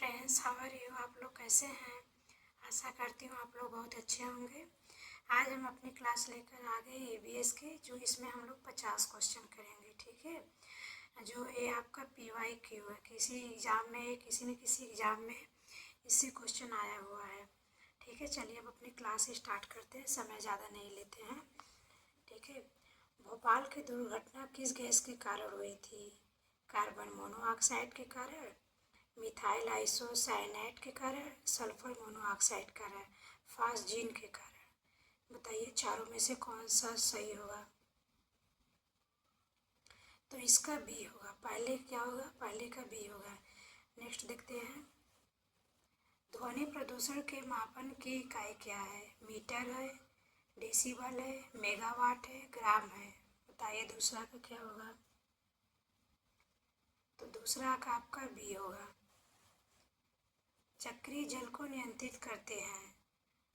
Friends, how are you? आप लोग कैसे हैं? आशा करती हूँ आप लोग बहुत अच्छे होंगे। आज हम अपनी क्लास लेकर आ गए ईवीएस के, जो इसमें हम लोग 50 क्वेश्चन करेंगे। ठीक है, जो ये आपका PYQ है, किसी एग्ज़ाम में, किसी न किसी एग्ज़ाम में इससे क्वेश्चन आया हुआ है। ठीक है, चलिए अब अपनी क्लास स्टार्ट करते हैं, समय ज़्यादा नहीं लेते हैं। ठीक है, भोपाल की दुर्घटना किस गैस के कारण हुई थी? कार्बन मोनोऑक्साइड के कारण, मिथाइल आइसोसाइनेट के कारण, सल्फर मोनोऑक्साइड के कारण, फास्जीन के कारण। बताइए चारों में से कौन सा सही होगा? तो इसका बी होगा। पहले क्या होगा? पहले का बी होगा। नेक्स्ट देखते हैं, ध्वनि प्रदूषण के मापन की इकाई क्या है? मीटर है, डेसिबल है, मेगावाट है, ग्राम है। बताइए दूसरा का क्या होगा? तो दूसरा का आपका बी होगा। चक्रीय जल को नियंत्रित करते हैं,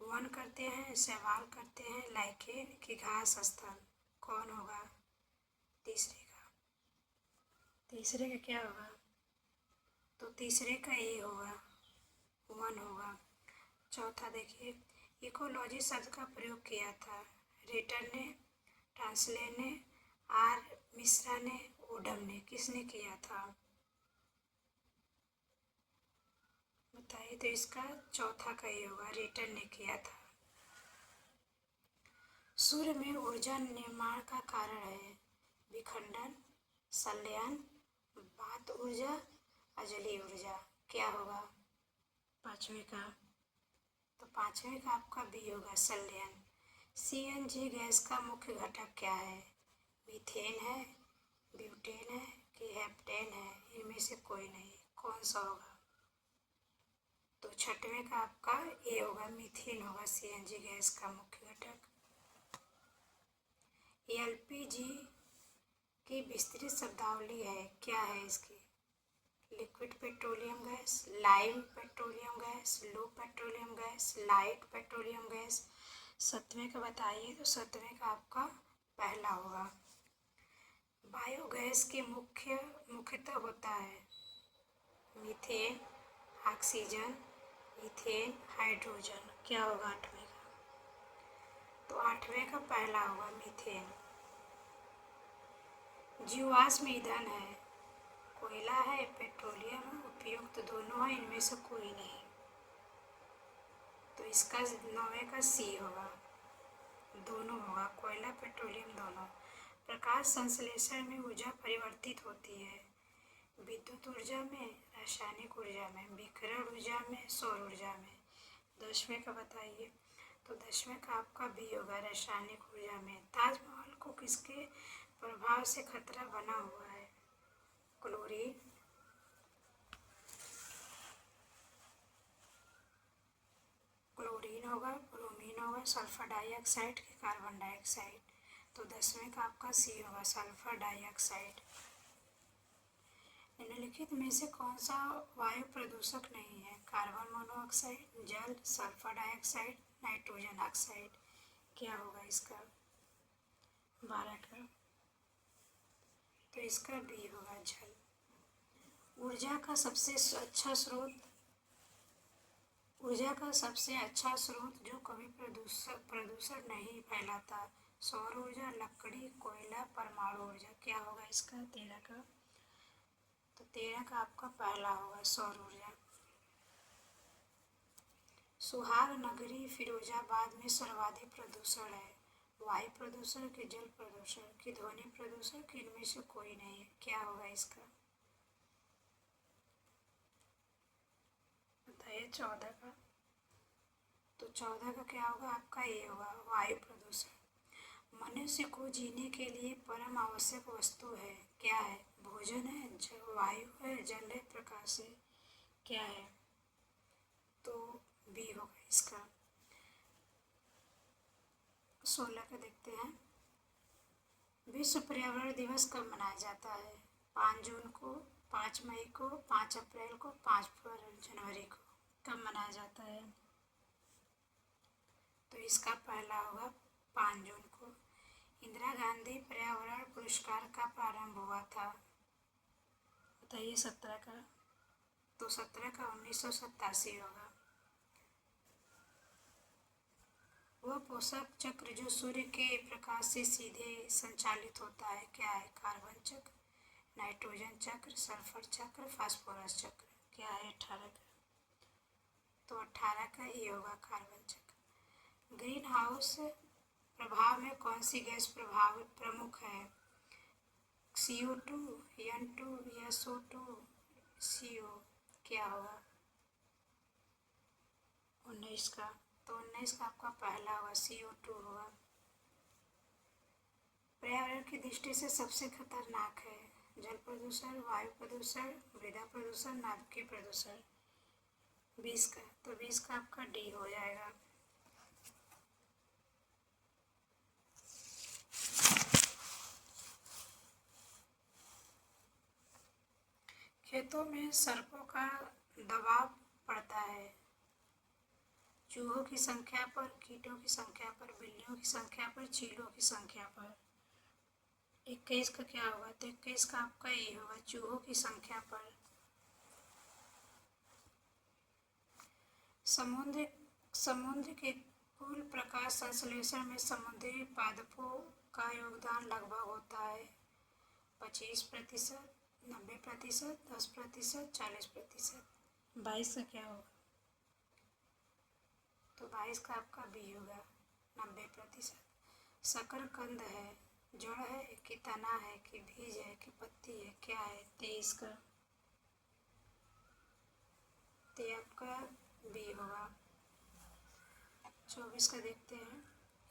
वन करते हैं, शैवाल करते हैं, लाइकेन की घास स्थल। कौन होगा? तीसरे का। तीसरे का क्या होगा? तो तीसरे का ए होगा, वन होगा। चौथा देखिए, इकोलॉजी शब्द का प्रयोग किया था। रिटर ने, ट्रांसले ने, आर मिश्रा ने, ओडम ने। किसने किया था? बताइए। तो इसका चौथा का ये होगा, रिटर ने किया था। सूर्य में ऊर्जा निर्माण का कारण है विखंडन, संलयन, बात ऊर्जा, अजली ऊर्जा। क्या होगा पांचवें का? तो पांचवें का आपका बी होगा, संलयन। CNG गैस का मुख्य घटक क्या है? मीथेन है, ब्यूटेन है कि हेप्टेन है? इनमें से कोई नहीं। कौन सा होगा? तो छठवें का आपका ए होगा, मीथेन होगा CNG गैस का मुख्य घटक। LPG की विस्तृत शब्दावली है, क्या है इसकी? Liquid petroleum gas, live petroleum gas, low petroleum gas, light petroleum gas. सतवें का बताइए। तो सतवें का आपका पहला होगा। बायोगैस के मुख्यतः होता है मीथेन, ऑक्सीजन, ईथेन, हाइड्रोजन। क्या होगा आठवें का? तो आठवें का पहला होगा, मीथेन। जीवाश्म ईंधन है, कोयला है, पेट्रोलियम है, उपयुक्त दोनों है, इनमें से कोई नहीं। तो इसका नौवें का सी होगा, दोनों होगा, कोयला पेट्रोलियम दोनों। प्रकाश संश्लेषण में ऊर्जा परिवर्तित होती है विद्युत ऊर्जा में, रासायनिक ऊर्जा में, विकिरण ऊर्जा में, सौर ऊर्जा में। 10वें का बताइए। तो 10वें का आपका बी होगा, रासायनिक ऊर्जा में। ताजमहल को किसके प्रभाव से खतरा बना हुआ है? क्लोरीन, क्लोरीन होगा, ब्रोमीन होगा, सल्फर डाइऑक्साइड के कार्बन डाइऑक्साइड। तो 10वें का आपका सी होगा, सल्फर डाइऑक्साइड। निम्नलिखित में से कौन सा वायु प्रदूषक नहीं है? कार्बन मोनोऑक्साइड, जल, सल्फर डाइऑक्साइड, नाइट्रोजन ऑक्साइड। क्या होगा इसका? 12 का। तो इसका बी होगा, जल। ऊर्जा का सबसे अच्छा स्रोत, ऊर्जा का सबसे अच्छा स्रोत जो कभी प्रदूषण नहीं फैलाता। सौर ऊर्जा, लकड़ी, कोयला, परमाणु ऊर्जा। क्या होगा इसका? 13 का। तो 13 का आपका पहला होगा, सौर ऊर्जा। सुहाग नगरी फिरोजाबाद में सर्वाधिक प्रदूषण है वायु प्रदूषण के, जल प्रदूषण की, ध्वनि प्रदूषण की? इनमें से कोई नहीं है। क्या होगा इसका? बताइए 14 का। तो 14 का क्या होगा आपका? ये होगा, वायु प्रदूषण। मनुष्य को जीने के लिए परम आवश्यक वस्तु है, क्या है? भोजन है, वायु है, जल है, प्रकाश है। क्या है? तो बी होगा इसका। 16 का देखते हैं, विश्व पर्यावरण दिवस कब मनाया जाता है? 5 जून को, 5 मई को, 5 अप्रैल को, 5 जनवरी को। कब मनाया जाता है? तो इसका पहला होगा 5 जून को। इंदिरा गांधी पर्यावरण पुरस्कार का प्रारंभ हुआ था? बताइए 17 का। तो 17 का 1987 होगा। वह पोषक चक्र जो सूर्य के प्रकाश से सीधे संचालित होता है क्या है? कार्बन चक्र, नाइट्रोजन चक्र, सल्फर चक्र, फास्फोरस चक्र। क्या है? 18 का। तो 18 का ये होगा कार्बन चक्र। ग्रीन हाउस प्रभाव में कौन सी गैस प्रमुख है? CO2, N2, SO2, CO। क्या होगा? 19 का। तो 19 का आपका पहला होगा, CO2 होगा। पर्यावरण की दृष्टि से सबसे खतरनाक है जल प्रदूषण, वायु प्रदूषण, मृदा प्रदूषण, नाभिकीय प्रदूषण। 20 का। तो 20 का आपका डी हो जाएगा। खेतों में सर्पों का दबाव पड़ता है चूहों की संख्या पर, कीटों की संख्या पर, बिल्लियों की संख्या पर, चीलों की संख्या पर। 21 का क्या होगा? तो 21 का आपका ये होगा, चूहों की संख्या पर। समुद्र के कुल प्रकाश संश्लेषण में समुद्री पादपों का योगदान लगभग होता है 25%, 90%, 10%, 40%। 22 का क्या होगा? तो 22 का आपका बी होगा, 90%। शकरकंद है, जड़ है कि तना है कि बीज है कि पत्ती है? क्या है? 23 का। तो आपका बी होगा। 24 का देखते हैं।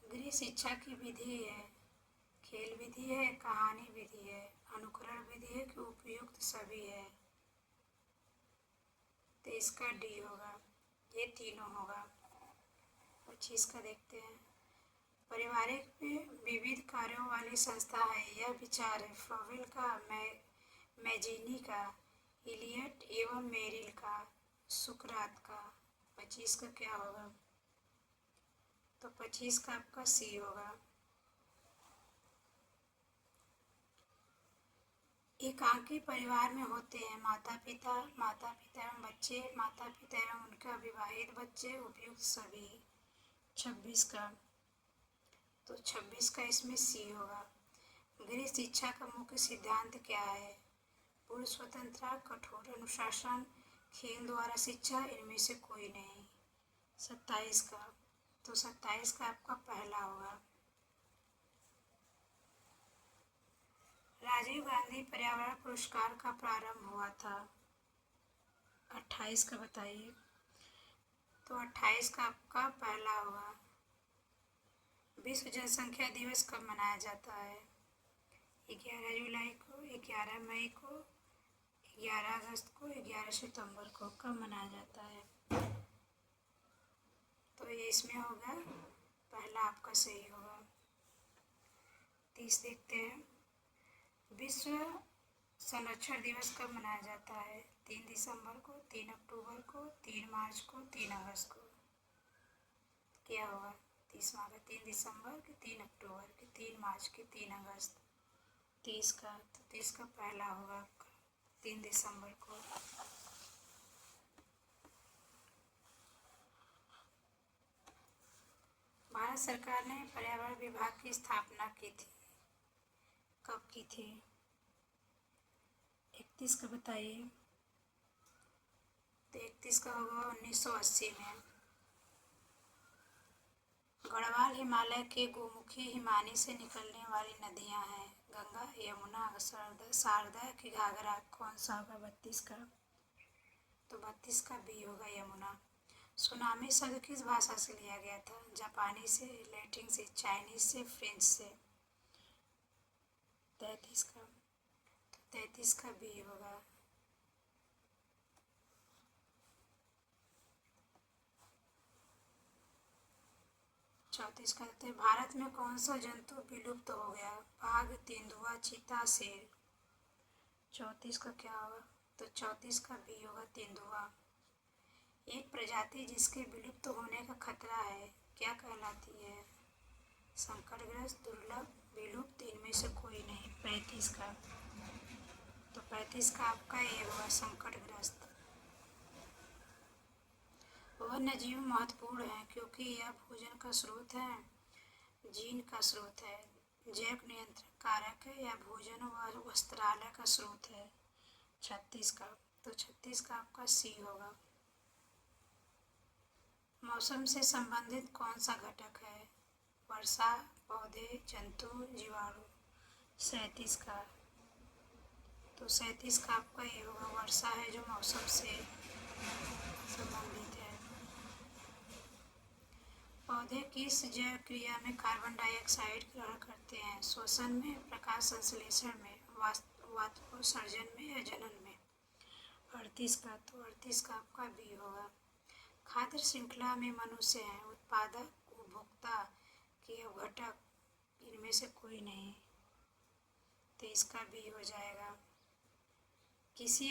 गृह शिक्षा की विधि है, खेल विधि है, कहानी विधि है, अनुकरण विधि है कि उपयुक्त सभी है? तो इसका डी होगा, ये तीनों होगा। 25 का देखते हैं। पारिवारिक विविध कार्यों वाली संस्था है, यह विचार है फ्रोवेल का, मैजिनी का, इलियट एवं मेरिल का, सुकरात का। 25 का क्या होगा? तो 25 का आपका सी होगा। एकांकी परिवार में होते हैं माता पिता एवं बच्चे, माता पिता एवं उनके अविवाहित बच्चे, उपयुक्त सभी। 26 का। तो 26 का इसमें सी होगा। गृह शिक्षा का मुख्य सिद्धांत क्या है? पूर्ण स्वतंत्रता, कठोर अनुशासन, खेल द्वारा शिक्षा, इनमें से कोई नहीं। 27 का। तो 27 का आपका पहला होगा। राजीव गांधी पर्यावरण पुरस्कार का प्रारंभ हुआ था 28 का बताइए। तो 28 का आपका पहला होगा। विश्व जनसंख्या दिवस कब मनाया जाता है? 11 जुलाई को, 11 मई को, 11 अगस्त को, 11 सितंबर को। कब मनाया जाता है? तो ये इसमें होगा, पहला आपका सही होगा। 30 देखते हैं। विश्व संरक्षण दिवस कब मनाया जाता है? 3 दिसंबर को, 3 अक्टूबर को, 3 मार्च को, 3 अगस्त को। क्या होगा? 30वां का 3 दिसंबर के, 3 अक्टूबर के, 3 मार्च के, 3 अगस्त। 30 का। तो 30 का पहला होगा आपका, 3 दिसंबर को। भारत सरकार ने पर्यावरण विभाग की स्थापना की थी, कब की थी? 31 का बताइए। तो 31 का होगा 1980 में। गढ़वाल हिमालय के गोमुखी हिमानी से निकलने वाली नदियां हैं गंगा, यमुना, शारदा की घाघरा। कौन सा होगा? 32 का। तो 32 का बी होगा, यमुना। सुनामी शब्द किस भाषा से लिया गया था? जापानी से, लैटिन से, चाइनीज से, फ्रेंच से। 33 का। तो 33 का बी होगा। चौंतीस कहते हैं, भारत में कौन सा जंतु विलुप्त हो गया? बाघ, तेंदुआ, चीता, शेर। 34 का क्या होगा? तो 34 का बी होगा, तेंदुआ। एक प्रजाति जिसके विलुप्त होने का खतरा है क्या कहलाती है? संकटग्रस्त, दुर्लभ, विलुप्त, इनमें से कोई नहीं। 35 का। तो 35 का आपका ये होगा, संकटग्रस्त। वन्यजीव महत्वपूर्ण हैं क्योंकि यह भोजन का स्रोत है, जीन का स्रोत है, जैव नियंत्रण कारक है या भोजन व वस्त्रालय का स्रोत है। 36 का, तो 36 का आपका सी होगा। मौसम से संबंधित कौन सा घटक है? वर्षा, पौधे, जंतु, जीवाणु। 37 का, तो 37 का आपका ये होगा, वर्षा है जो मौसम से संबंधित है। पौधे किस जैव क्रिया में कार्बन डाइऑक्साइड ग्रहण करते हैं? श्वसन में, प्रकाश संश्लेषण में, वाष्पोत्सर्जन में या जनन में? 38 का, तो 38 का आपका बी होगा। खाद्य श्रृंखला में मनुष्य हैं, उत्पादक, उपभोक्ता की घटक, इनमें से कोई नहीं, तो इसका बी हो जाएगा। किसी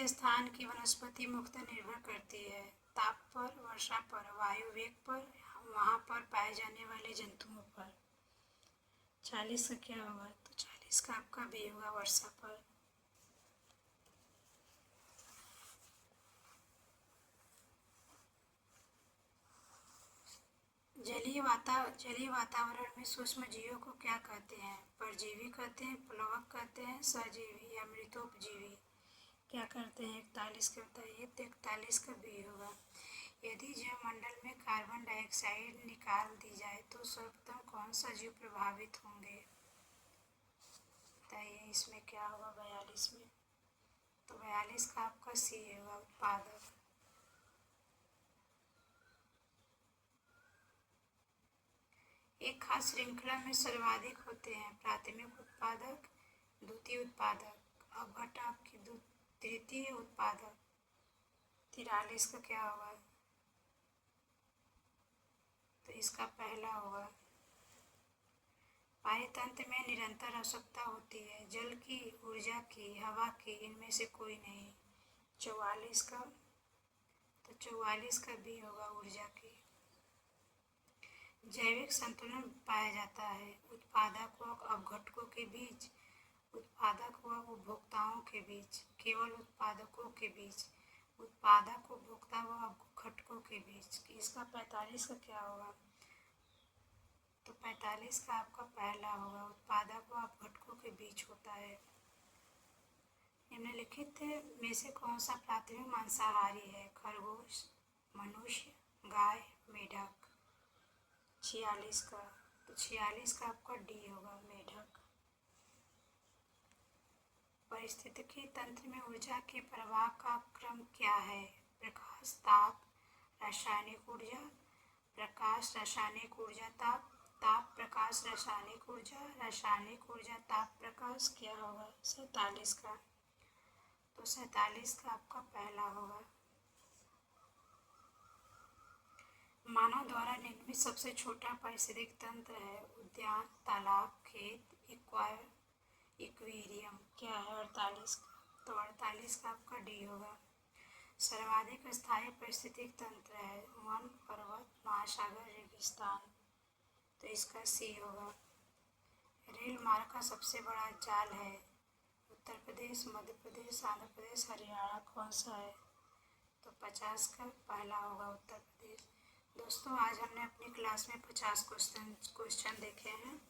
स्थान की वनस्पति मुख्यतः निर्भर करती है ताप पर, वर्षा पर, वायु वेग पर, वहाँ पर पाए जाने वाले जंतुओं पर। 40 का क्या होगा? तो 40 का आपका बी होगा, वर्षा पर। जलीय वातावरण में सूक्ष्म जीवों को क्या कहते हैं? परजीवी कहते हैं, प्लवक कहते हैं, सहजीवी या मृतोपजीवी। क्या करते हैं? 41 का बताइए, तो 41 का बी होगा। यदि जैवमंडल में कार्बन डाइऑक्साइड निकाल दी जाए तो सर्वप्रथम कौन सा जीव प्रभावित होंगे? बताइए इसमें क्या होगा? 42 में, तो 42 का आपका सी होगा, उत्पादक। एक खास श्रृंखला में सर्वाधिक होते हैं प्राथमिक उत्पादक, द्वितीय उत्पादक, अपघटक की तृतीय उत्पादक। 43 का क्या होगा? तो इसका पहला होगा। पारितंत्र में निरंतर आवश्यकता होती है, जल की, ऊर्जा की, हवा की, इनमें से कोई नहीं। 44 का, तो 44 का भी होगा, ऊर्जा की। जैविक संतुलन पाया जाता है उत्पादक व अपघटकों के बीच, उत्पादक व उपभोक्ताओं के बीच, केवल उत्पादकों के बीच, उत्पादक, उपभोक्ता व अपघटकों के बीच। इसका 45 का क्या होगा? तो 45 का आपका पहला होगा, उत्पादक व अपघटकों के बीच होता है। निम्नलिखित में से कौन सा प्राथमिक मांसाहारी है? खरगोश, मनुष्य, गाय, मेढक। 46 का, तो 46 का आपका डी होगा, मेढक। पारिस्थितिकी तंत्र में ऊर्जा के प्रवाह का क्रम क्या है? प्रकाश, ताप, रासायनिक ऊर्जा, प्रकाश, रासायनिक ऊर्जा, ताप, ताप, प्रकाश, रासायनिक ऊर्जा, रासायनिक ऊर्जा, ताप, प्रकाश। क्या होगा? 47 का, तो 47 का आपका पहला होगा। मानव द्वारा निर्मित सबसे छोटा पारिस्थितिक तंत्र है उद्यान, तालाब, खेत, इक्वेरियम। क्या है? 48 का, तो 48 का आपका डी होगा। सर्वाधिक स्थायी पारिस्थितिक तंत्र है वन, पर्वत, महासागर, रेगिस्तान, तो इसका सी होगा। रेल मार्ग का सबसे बड़ा जाल है उत्तर प्रदेश, मध्य प्रदेश, आंध्र प्रदेश, हरियाणा। कौन सा है? तो 50 का पहला होगा, उत्तर प्रदेश। दोस्तों आज हमने अपनी क्लास में 50 क्वेश्चन देखे हैं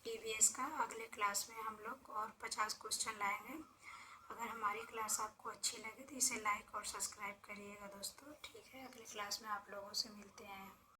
ईवीएस का। अगले क्लास में हम लोग और 50 क्वेश्चन लाएंगे। अगर हमारी क्लास आपको अच्छी लगे तो इसे लाइक और सब्सक्राइब करिएगा दोस्तों। ठीक है, अगली क्लास में आप लोगों से मिलते हैं।